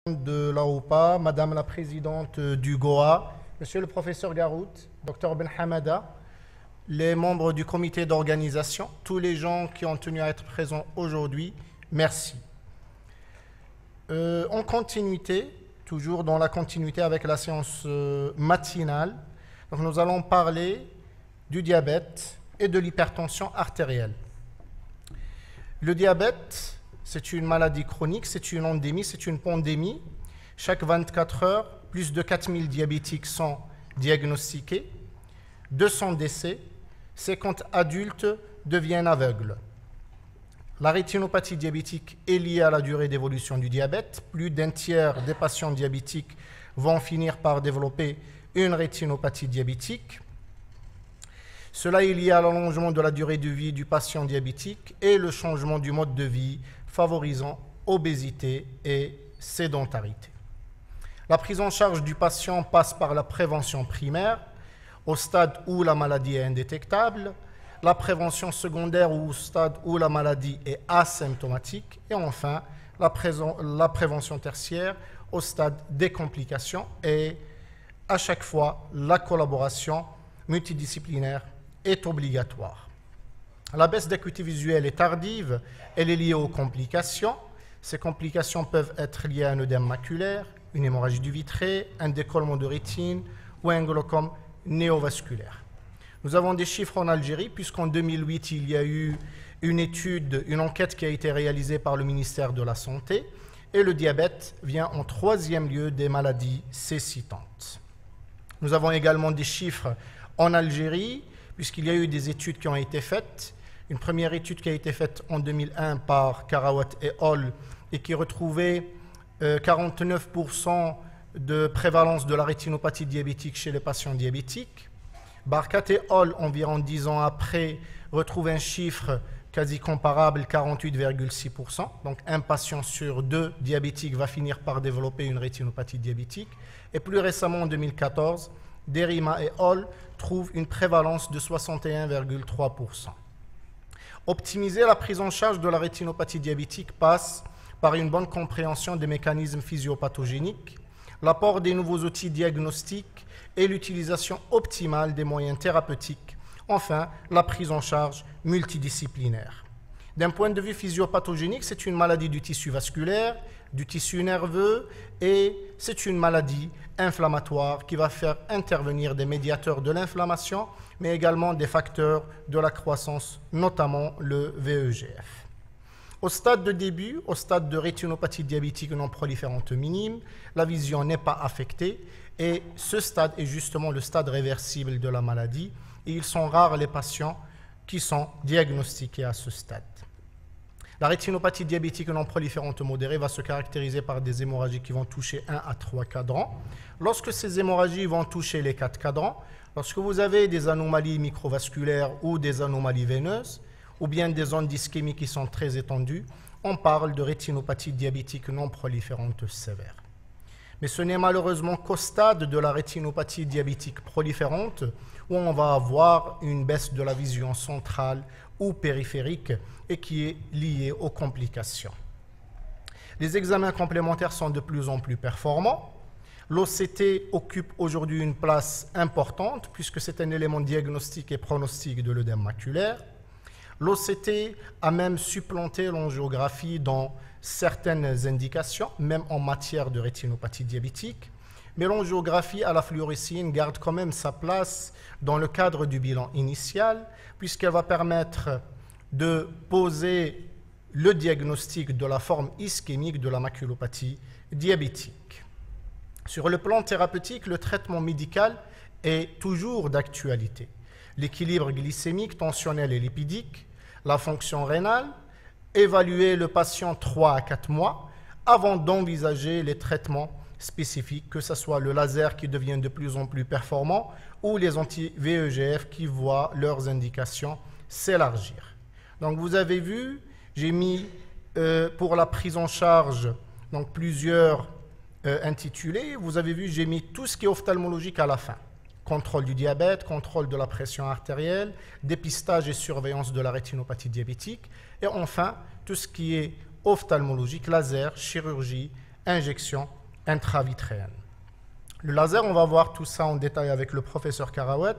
de l'AOPA, Madame la Présidente du GOA, Monsieur le Professeur Garout, Dr Ben Hamada, les membres du comité d'organisation, tous les gens qui ont tenu à être présents aujourd'hui, merci. En continuité, toujours dans la continuité avec la séance matinale, donc nous allons parler du diabète et de l'hypertension artérielle. Le diabète, c'est une maladie chronique, c'est une endémie, c'est une pandémie. Chaque 24 heures, plus de 4000 diabétiques sont diagnostiqués, 200 décès, 50 adultes deviennent aveugles. La rétinopathie diabétique est liée à la durée d'évolution du diabète. Plus d'un tiers des patients diabétiques vont finir par développer une rétinopathie diabétique. Cela est lié à l'allongement de la durée de vie du patient diabétique et le changement du mode de vie favorisant obésité et sédentarité. La prise en charge du patient passe par la prévention primaire, au stade où la maladie est indétectable, la prévention secondaire au stade où la maladie est asymptomatique et enfin la prévention tertiaire au stade des complications et à chaque fois la collaboration multidisciplinaire est obligatoire. La baisse d'acuité visuelle est tardive, elle est liée aux complications. Ces complications peuvent être liées à un œdème maculaire, une hémorragie du vitré, un décollement de rétine ou un glaucome néovasculaire. Nous avons des chiffres en Algérie, puisqu'en 2008, il y a eu une enquête qui a été réalisée par le ministère de la Santé, et le diabète vient en troisième lieu des maladies cécitantes. Nous avons également des chiffres en Algérie, puisqu'il y a eu des études qui ont été faites. Une première étude qui a été faite en 2001 par Karawat et Hall et qui retrouvait 49% de prévalence de la rétinopathie diabétique chez les patients diabétiques. Barkat et Hall, environ 10 ans après, retrouvent un chiffre quasi comparable, 48,6%. Donc un patient sur deux diabétiques va finir par développer une rétinopathie diabétique. Et plus récemment, en 2014, Derima et Hall trouvent une prévalence de 61,3%. Optimiser la prise en charge de la rétinopathie diabétique passe par une bonne compréhension des mécanismes physiopathogéniques, l'apport des nouveaux outils diagnostiques et l'utilisation optimale des moyens thérapeutiques, enfin la prise en charge multidisciplinaire. D'un point de vue physiopathogénique, c'est une maladie du tissu vasculaire, du tissu nerveux et c'est une maladie inflammatoire qui va faire intervenir des médiateurs de l'inflammation, mais également des facteurs de la croissance, notamment le VEGF. Au stade de début, au stade de rétinopathie diabétique non proliférante minime, la vision n'est pas affectée et ce stade est justement le stade réversible de la maladie et ils sont rares les patients qui sont diagnostiqués à ce stade. La rétinopathie diabétique non proliférante modérée va se caractériser par des hémorragies qui vont toucher 1 à 3 cadrans. Lorsque ces hémorragies vont toucher les 4 cadrans, lorsque vous avez des anomalies microvasculaires ou des anomalies veineuses, ou bien des zones d'ischémie qui sont très étendues, on parle de rétinopathie diabétique non proliférante sévère. Mais ce n'est malheureusement qu'au stade de la rétinopathie diabétique proliférante où on va avoir une baisse de la vision centrale ou périphérique et qui est liée aux complications. Les examens complémentaires sont de plus en plus performants. L'OCT occupe aujourd'hui une place importante puisque c'est un élément diagnostique et pronostique de l'œdème maculaire. L'OCT a même supplanté l'angiographie dans certaines indications, même en matière de rétinopathie diabétique. Mais l'angiographie à la fluorescine garde quand même sa place dans le cadre du bilan initial, puisqu'elle va permettre de poser le diagnostic de la forme ischémique de la maculopathie diabétique. Sur le plan thérapeutique, le traitement médical est toujours d'actualité. L'équilibre glycémique, tensionnel et lipidique, la fonction rénale, évaluer le patient 3 à 4 mois avant d'envisager les traitements spécifiques, que ce soit le laser qui devient de plus en plus performant ou les anti-VEGF qui voient leurs indications s'élargir. Donc vous avez vu, j'ai mis pour la prise en charge donc plusieurs intitulés. Vous avez vu, j'ai mis tout ce qui est ophtalmologique à la fin. Contrôle du diabète, contrôle de la pression artérielle, dépistage et surveillance de la rétinopathie diabétique. Et enfin, tout ce qui est ophtalmologique, laser, chirurgie, injection intravitréenne. Le laser, on va voir tout ça en détail avec le professeur Karawat.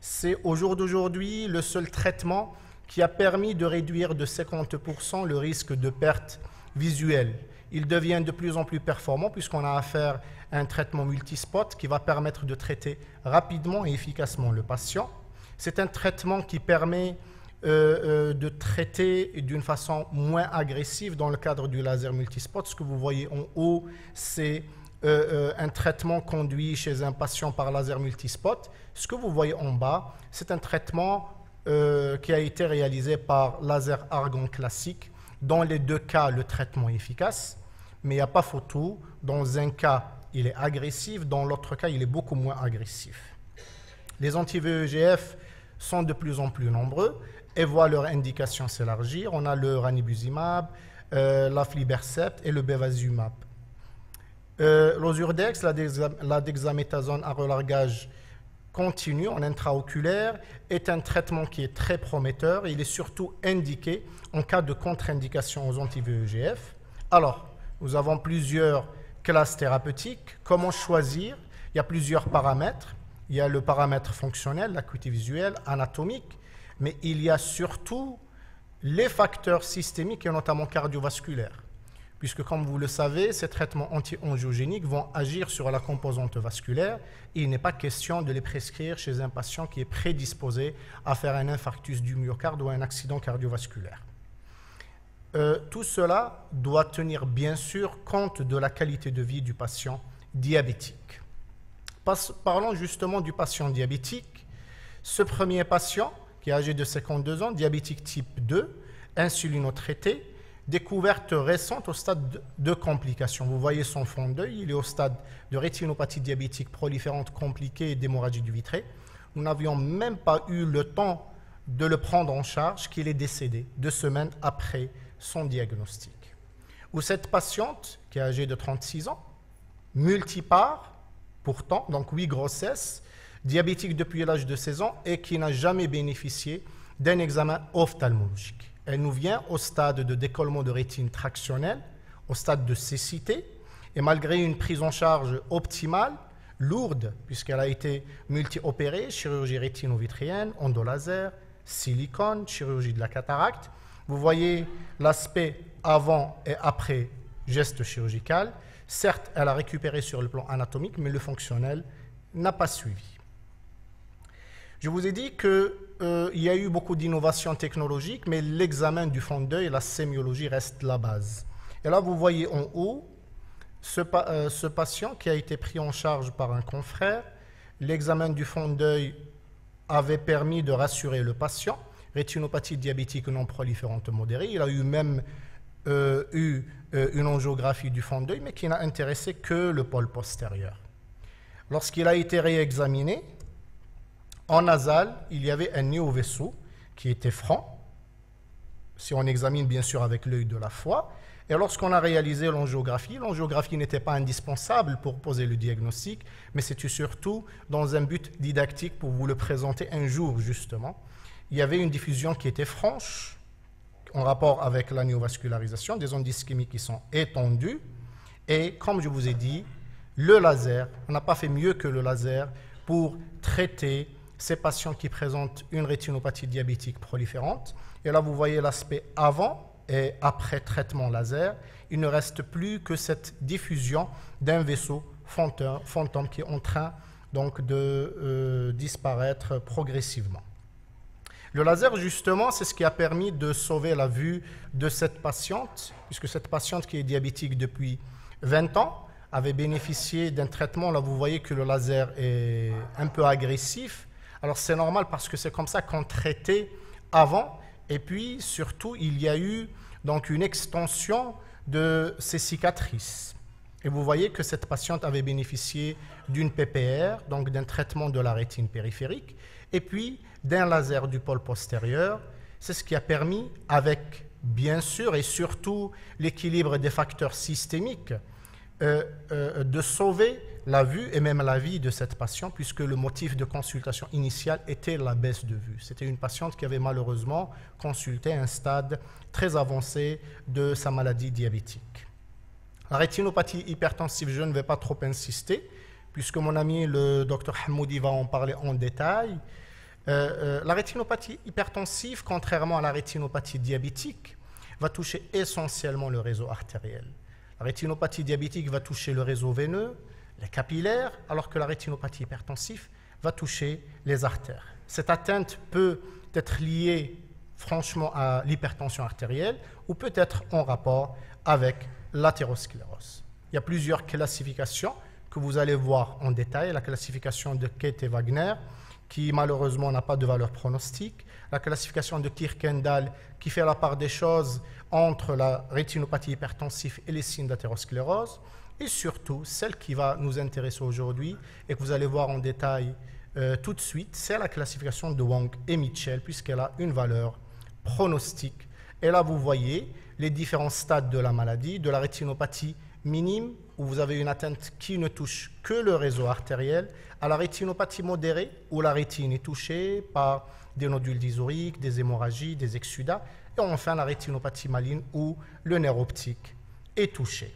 C'est au jour d'aujourd'hui le seul traitement qui a permis de réduire de 50% le risque de perte visuelle. Il devient de plus en plus performant puisqu'on a affaire à un traitement multispot qui va permettre de traiter rapidement et efficacement le patient. C'est un traitement qui permet de traiter d'une façon moins agressive dans le cadre du laser multispot. Ce que vous voyez en haut, c'est un traitement conduit chez un patient par laser multispot. Ce que vous voyez en bas, c'est un traitement qui a été réalisé par laser argon classique. Dans les deux cas, le traitement est efficace, mais il n'y a pas photo. Dans un cas, il est agressif, dans l'autre cas, il est beaucoup moins agressif. Les anti-VEGF sont de plus en plus nombreux et voient leur indication s'élargir. On a le ranibizumab, l'aflibercept et le bevacizumab. L'Ozurdex, la dexaméthasone à relargage continu en intraoculaire, est un traitement qui est très prometteur. Il est surtout indiqué en cas de contre-indication aux anti-VEGF. Alors, nous avons plusieurs classes thérapeutiques. Comment choisir? Il y a plusieurs paramètres. Il y a le paramètre fonctionnel, l'acuité visuelle, anatomique, mais il y a surtout les facteurs systémiques et notamment cardiovasculaires. Puisque, comme vous le savez, ces traitements anti-angiogéniques vont agir sur la composante vasculaire et il n'est pas question de les prescrire chez un patient qui est prédisposé à faire un infarctus du myocarde ou un accident cardiovasculaire. Tout cela doit tenir bien sûr compte de la qualité de vie du patient diabétique. Parlons justement du patient diabétique. Ce premier patient, qui est âgé de 52 ans, diabétique type 2, insulinotraité, découverte récente au stade de complications. Vous voyez son fond d'œil, il est au stade de rétinopathie diabétique proliférante compliquée et d'hémorragie du vitré. Nous n'avions même pas eu le temps de le prendre en charge qu'il est décédé 2 semaines après son diagnostic. Ou cette patiente, qui est âgée de 36 ans, multipare, pourtant, donc 8 grossesses, diabétique depuis l'âge de 16 ans et qui n'a jamais bénéficié d'un examen ophtalmologique. Elle nous vient au stade de décollement de rétine tractionnelle, au stade de cécité, et malgré une prise en charge optimale, lourde, puisqu'elle a été multi-opérée, chirurgie rétino-vitréenne, endolaser, silicone, chirurgie de la cataracte. Vous voyez l'aspect avant et après geste chirurgical. Certes, elle a récupéré sur le plan anatomique, mais le fonctionnel n'a pas suivi. Je vous ai dit qu'il y a eu beaucoup d'innovations technologiques, mais l'examen du fond d'œil et la sémiologie restent la base. Et là, vous voyez en haut ce patient qui a été pris en charge par un confrère. L'examen du fond d'œil avait permis de rassurer le patient. Rétinopathie diabétique non proliférante modérée. Il a eu même une angiographie du fond d'œil, mais qui n'a intéressé que le pôle postérieur. Lorsqu'il a été réexaminé, en nasal, il y avait un néovaisseau qui était franc, si on examine bien sûr avec l'œil de la foi. Et lorsqu'on a réalisé l'angiographie n'était pas indispensable pour poser le diagnostic, mais c'était surtout dans un but didactique pour vous le présenter un jour justement. Il y avait une diffusion qui était franche en rapport avec la néovascularisation, des ondes ischémiques qui sont étendues. Et comme je vous ai dit, le laser, on n'a pas fait mieux que le laser pour traiter ces patients qui présentent une rétinopathie diabétique proliférante. Et là, vous voyez l'aspect avant et après traitement laser. Il ne reste plus que cette diffusion d'un vaisseau fantôme qui est en train donc de disparaître progressivement. Le laser, justement, c'est ce qui a permis de sauver la vue de cette patiente, puisque cette patiente qui est diabétique depuis 20 ans avait bénéficié d'un traitement. Là, vous voyez que le laser est un peu agressif. Alors, c'est normal parce que c'est comme ça qu'on traitait avant. Et puis, surtout, il y a eu donc une extension de ces cicatrices. Et vous voyez que cette patiente avait bénéficié d'une PPR, donc d'un traitement de la rétine périphérique, et puis d'un laser du pôle postérieur. C'est ce qui a permis, avec bien sûr et surtout l'équilibre des facteurs systémiques, de sauver la vue et même la vie de cette patiente, puisque le motif de consultation initiale était la baisse de vue. C'était une patiente qui avait malheureusement consulté à un stade très avancé de sa maladie diabétique. La rétinopathie hypertensive, je ne vais pas trop insister, puisque mon ami le docteur Hamoudi va en parler en détail. La rétinopathie hypertensive, contrairement à la rétinopathie diabétique, va toucher essentiellement le réseau artériel. La rétinopathie diabétique va toucher le réseau veineux, les capillaires, alors que la rétinopathie hypertensive va toucher les artères. Cette atteinte peut être liée franchement à l'hypertension artérielle ou peut être en rapport avec l'athérosclérose. Il y a plusieurs classifications que vous allez voir en détail. La classification de Kate et Wagner, qui malheureusement n'a pas de valeur pronostique. La classification de Kirkendall, qui fait la part des choses entre la rétinopathie hypertensive et les signes d'athérosclérose. Et surtout, celle qui va nous intéresser aujourd'hui et que vous allez voir en détail tout de suite, c'est la classification de Wang et Mitchell, puisqu'elle a une valeur pronostique. Et là, vous voyez les différents stades de la maladie, de la rétinopathie minime, où vous avez une atteinte qui ne touche que le réseau artériel, à la rétinopathie modérée, où la rétine est touchée par des nodules dysoriques, des hémorragies, des exsudats, et enfin la rétinopathie maligne, où le nerf optique est touché.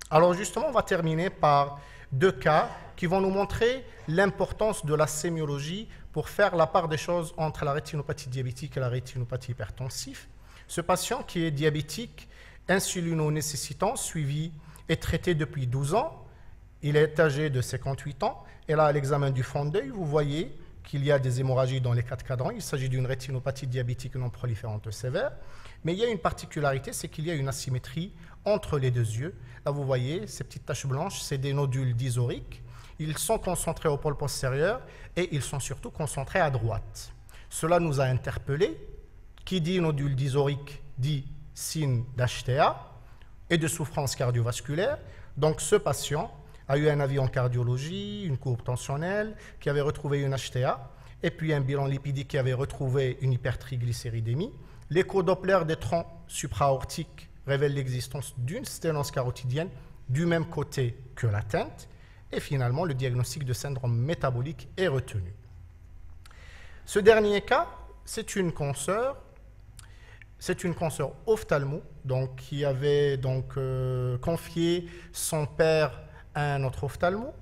Alors justement, on va terminer par deux cas qui vont nous montrer l'importance de la sémiologie pour faire la part des choses entre la rétinopathie diabétique et la rétinopathie hypertensive. Ce patient qui est diabétique, insulino-nécessitant, suivi et traité depuis 12 ans, il est âgé de 58 ans, et là, à l'examen du fond d'œil, vous voyez qu'il y a des hémorragies dans les 4 cadrans. Il s'agit d'une rétinopathie diabétique non proliférante sévère, mais il y a une particularité, c'est qu'il y a une asymétrie entre les deux yeux. Là, vous voyez, ces petites taches blanches, c'est des nodules dysoriques. Ils sont concentrés au pôle postérieur et ils sont surtout concentrés à droite. Cela nous a interpellés. Qui dit nodule dysorique dit signe d'HTA et de souffrance cardiovasculaire. Donc, ce patient a eu un avis en cardiologie, une courbe tensionnelle qui avait retrouvé une HTA et puis un bilan lipidique qui avait retrouvé une hypertriglycéridémie. L'écho-Doppler des troncs supraortiques révèle l'existence d'une sténose carotidienne du même côté que l'atteinte. Et finalement, le diagnostic de syndrome métabolique est retenu. Ce dernier cas, c'est une consoeur ophtalmo donc, qui avait confié son père à un autre ophtalmo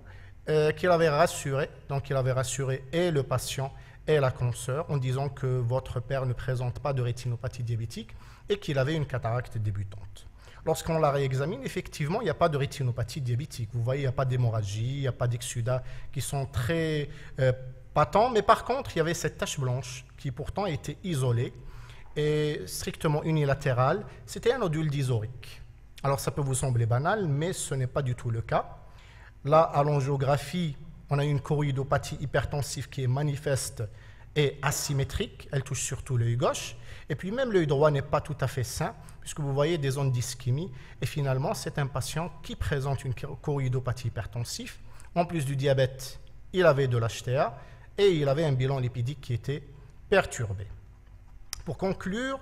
qui l'avait rassuré. Donc, il avait rassuré et le patient et la consoeur en disant que votre père ne présente pas de rétinopathie diabétique et qu'il avait une cataracte débutante. Lorsqu'on la réexamine, effectivement, il n'y a pas de rétinopathie diabétique. Vous voyez, il n'y a pas d'hémorragie, il n'y a pas d'exsudats qui sont très patents. Mais par contre, il y avait cette tache blanche qui pourtant était isolée et strictement unilatérale. C'était un nodule dysorique. Alors, ça peut vous sembler banal, mais ce n'est pas du tout le cas. Là, à l'angiographie, on a une choroïdopathie hypertensive qui est manifeste et asymétrique. Elle touche surtout l'œil gauche. Et puis même l'œil droit n'est pas tout à fait sain, puisque vous voyez des zones d'ischémie. Et finalement, c'est un patient qui présente une choroïdopathie hypertensive. En plus du diabète, il avait de l'HTA et il avait un bilan lipidique qui était perturbé. Pour conclure,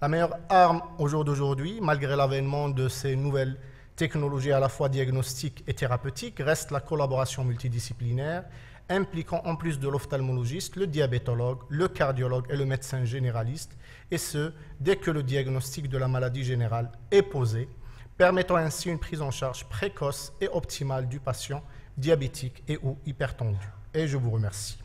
la meilleure arme au jour d'aujourd'hui, malgré l'avènement de ces nouvelles technologies à la fois diagnostiques et thérapeutiques, reste la collaboration multidisciplinaire impliquant en plus de l'ophtalmologiste, le diabétologue, le cardiologue et le médecin généraliste, et ce, dès que le diagnostic de la maladie générale est posé, permettant ainsi une prise en charge précoce et optimale du patient diabétique et ou hypertendu. Et je vous remercie.